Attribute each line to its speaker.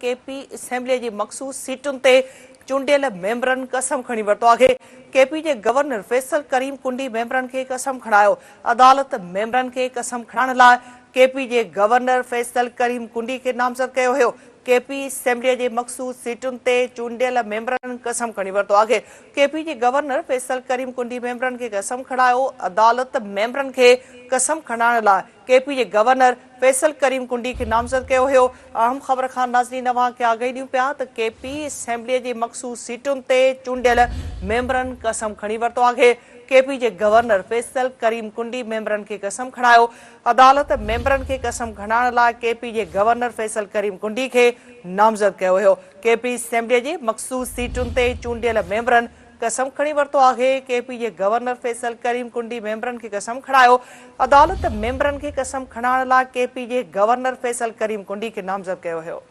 Speaker 1: KP assembly जी मखसूस सीटुन ते चूंडियल मेंबरन कसम खणी वरतो आहे। केपी जे गवर्नर फैसल करीम कुंडी मेंबरन के कसम खणायो। अदालत मेंबरन के कसम खणाइण लाइ केपी जे गवर्नर फैसल करीम कुंडी के नामज़द कयो हुयो। केपी असेंबली जे मखसूस सीटुन ते चूंडियल मेंबरन कसम खणी वरतो आहे। केपी जे गवर्नर फैसल करीम कुंडी मेंबरन के कसम खणायो। अदालत मेंबरन के कसम खणाइण लाइ केपी जे गवर्नर फैसल करीम कुंडी के नामज़द कयो हुयो। अहम ख़बर खान नाज़रीन अवां खे आगाही ॾियूं पिया त केपी असेंबली जी मखसूस सीटुन ते चूंडियल मेंबरन कसम खणी वरतो आहे। केपी जे गवर्नर फैसल करीम कुंडी मेंबरन के कसम खणायो। अदालत मेंबरन के कसम खणाइण लाइ केपी जे गवर्नर फैसल करीम कुंडी के नामज़द कयो हुयो। केपी असेंबली जी मखसूस सीटुन ते चूंडियल मेंबरन कसम खणी वरतो आहे। केपी जे गवर्नर फैसल करीम कुंडी मेंबरन के कसम खणायो। अदालत मेंबरन के कसम खणाइण लाइ केपी जे गवर्नर फैसल करीम कुंडी के नामज़द कयो हुयो।